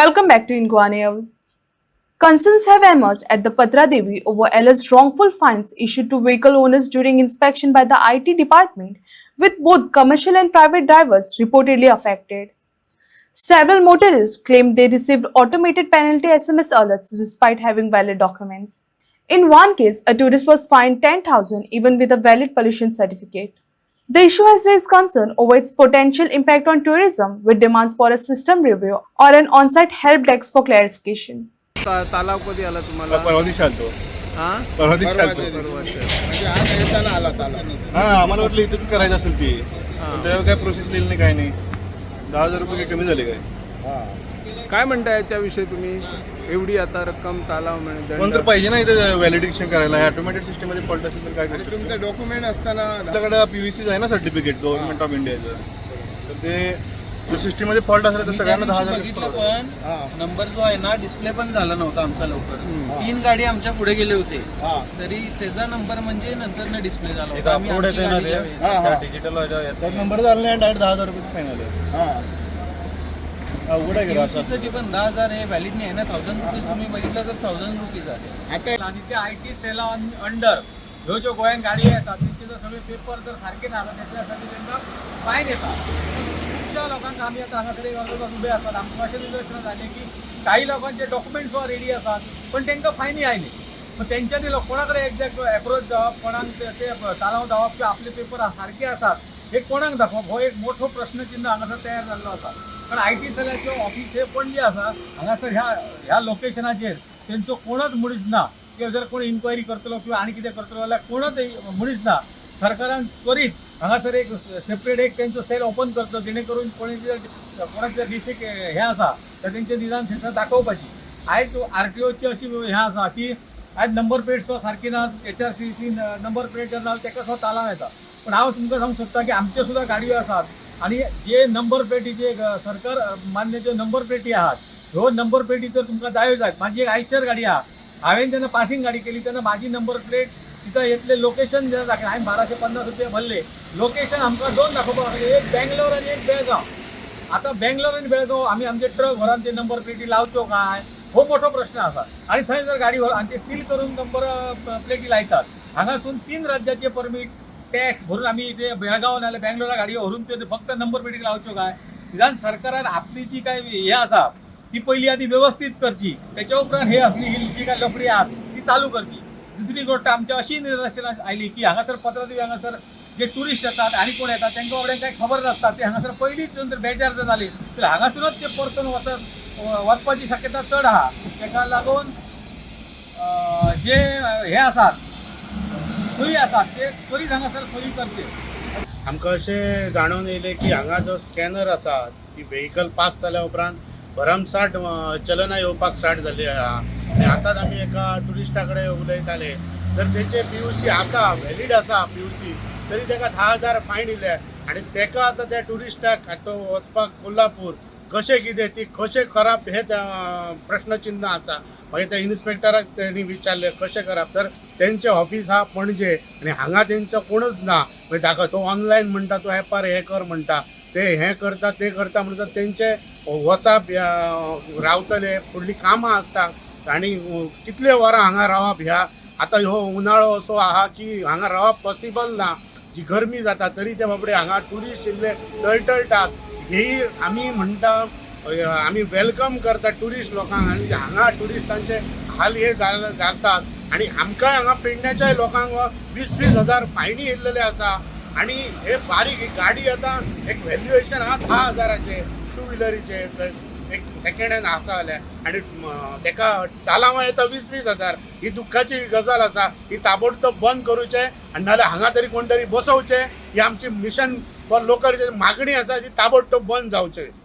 Welcome back to Inqua News. Concerns have emerged at the Patra Devi over alleged wrongful fines issued to vehicle owners during inspection by the IT department, with both commercial and private drivers reportedly affected. Several motorists claimed they received automated penalty SMS alerts despite having valid documents. In one case, a tourist was fined 10,000 even with a valid pollution certificate. The issue has raised concern over its potential impact on tourism, with demands for a system review or an on-site help desk for clarification. तालाव कधी आला तुम्हाला? परवा दिवशी आलतो. हा परवा दिवशी आलतो. म्हणजे आज येताना आला ताला. हा आम्हाला वाटलं इथंच करायचं असेल ती. पण त्यावर काय प्रोसेस लिहिली नाही काय नाही. 10,000 रुपये कमी झाले काय? काय म्हणता याच्याविषयी तुम्ही? एवढी आता रक्कम तालाव म्हणजे कोण तर पाहिजे ना इथं व्हॅलिडेशन करायला. ऑटोमॅटिक सिस्टम मध्ये फॉल्ट असेल तर काय आणि करायचं? तुमचं डॉक्युमेंट असताना आपल्याकडे PVC आहे ना सर्टिफिकेट गव्हर्नमेंट ऑफ इंडियाचं. तर ते सिस्टम मध्ये फॉल्ट असला तर सगळ्यांना 10,000 बघितलं पण नंबर जो आहे ना डिस्प्ले पण झाला नव्हता आमचा लवकर. 3 गाडी आमच्या पुढे गेले होते तरी त्याचा नंबर म्हणजे नंतर डिस्प्ले झाला होता. आम्ही आमची गाडी लावली. डिजिटल नंबर झाला नाही डायरेक्ट 10,000 रुपये फाईन आले. अवघड आहे का असं? PUC साठी पण 10,000 हे व्हॅलिड नाही आहे ना. 1,000 रुपीज तुम्ही बघितलं तर 1,000 रुपीज आहे. आता आणि ते IT सेला अंडर ह्यो ज्यो गोंयान गाडी येतात त्यांचे जर सगळे पेपर जर सारखे नाला त्याच्यासाठी त्यांना फायन येतात. खुबशा लोकांना आम्ही आता हांगासर वर्गात उभे असतात. आमकां अशें निदर्शनां जालें की काही लोकांचे डॉक्युमेंट्स रेडी असतात पण तांकां फायनी आयली. मग त्यांच्यानी कोणा कडेन एक्झॅक्ट एप्रोच जावप, कोणाक ते तालाव दावप की आपले पेपर सारखे असतात हे कोणाक दाखवप, हो एक मोठो प्रश्नचिन्ह हांगासर तयार जाल्लो आसा. पण IT सेलाचे ऑफिस हे पणजे आसा. हांगासर ह्या लोकेशनाचेर तेंचो कोणच मनीस ना. किंवा जर कोणी इन्क्वायरी करतलो किंवा आनी कितें करतलो जाल्यार कोणच मनीस ना. सरकारान त्वरीत हांगासर एक सेपरेट एक तेंचो सेल ओपन करचो जेणे करून कोणाचे डिस्ट्रिक्ट हे आसा तर तेंचे निदान थंयसर दाखोवपाची. आयज RTOची अशी हे आसा की आयज नंबर प्लेट तो सारकी ना. HRCC नंबर प्लेट जर ना ताका तो तालाव येता. पण हांव तुमकां सांगूंक सोदता की आमच्यो सुद्दां गाडयो आसात आणि जे नंबर प्लेटीचे सरकार मान्य ज्यो नंबर प्लेटी आहात ह्यो नंबर प्लेटी जर तुमकां जायो जायत. म्हाजी एक आयशर गाडी आहा. हांवें जेन्ना पासिंग गाडी केली तेन्ना म्हाजी नंबर प्लेट तिथं येतले लोकेशन जे दाखयलें. हांवें 1250 रुपया भरले. लोकेशन आमकां 2 दाखोवपाक लागले, एक बेंगलोर आनी एक बेळगांव. आता बेंगलोर आनी बेळगांव आमी आमचे ट्रक व्हरून ते नंबर प्लेटी लावच्यो काय हो मोठो प्रश्न आसा. आणि थंय जर गाडी व्हरून आनी ते सील करून नंबर प्लेटी लायतात. हांगासून 3 राज्याचे परमीट टॅक्स भरून आमी ते बेळगांव नाल्यार बेंगलोरा गाडयो व्हरून ते फक्त नंबर प्लेटी लावच्यो काय? निदान सरकारान आपली जी काय हे आसा ती पहिली आधी व्यवस्थित करची. त्याच्या उपरांत हे आपली ही जी काय लफडी आहात ती चालू करची. दुसरी गोष्ट आमच्या अशी निदर्शनां आयली की हांगासर पत्रादेवी हांगासर जे टुरिस्ट येतात आणि कोण येतात तांकां बाबड्यांक कांय खबर नासता. ते हांगासर पयलींच जर बेजार जर जाली तर हांगासरूनच ते परतून वचपाची शक्यता चड आहा. ताका लागून जे हे आसात सोयी आसात ते त्वरीत हांगासर सोयी करचे. आमकां अशें जाणून येयलें की हांगा जो स्कॅनर आसा ती व्हेकल पास जाल्या उपरांत भरमसाट चलनां येवपाक स्टार्ट जाली आहा. आनी आतांच आमी एका टुरिस्टा कडेन उलयताले तर तेचे PUC आसा, व्हॅलीड आसा PUC, तरी ताका 10,000 फायन दिले. आनी ताका आतां त्या टुरिस्टाक तो वचपाक कोल्हापूर कशें कितें ती कशें करप हे प्रश्नचिन्ह आसा. मागीर त्या इन्स्पेक्टराक त्यांनी विचारलें कशें करप तर तेंचें ऑफिस आहा पणजे आनी हांगा तेंचो कोणूच ना. मागीर ताका तो ऑनलायन म्हणटा, तो एपार हें कर म्हणटा, ते हें करता ते करता म्हणटा. तेंचे वचप रावतले, फुडलीं कामां आसतात आनी कितले वरां हांगा रावप. ह्या आतां हो उनाळो असो आहा की हांगा रावप पॉसिबल ना. जी गरमी जाता तरी ते बाबडे हांगा ट्युरिस्ट इल्ले तळतळटात. ही आमी म्हणटा आमी वेलकम करता ट्युरिस्ट लोकांक आनी हांगा ट्युरिस्टांचे हाल हे जातात. आनी आमकांय हांगा पेडण्याच्याय लोकांक 20,000 फायनी येयल्लेले आसा. आनी हे बारीक गाडी आतां एक व्हॅल्युएशन आहा 10,000चे टू व्हिलरीचे एक सेकंड हँड आसा जाल्यार. आनी ताका तालावां येता 20,000. ही दुख्खाची गजाल आसा. ही ताबडतोब बंद करूचे आनी नाल्यार हांगा तरी कोण तरी बसोवचे. ही आमची मिशन फॉर लोकल मागणी आसा ती ताबडतोब बंद जावचे.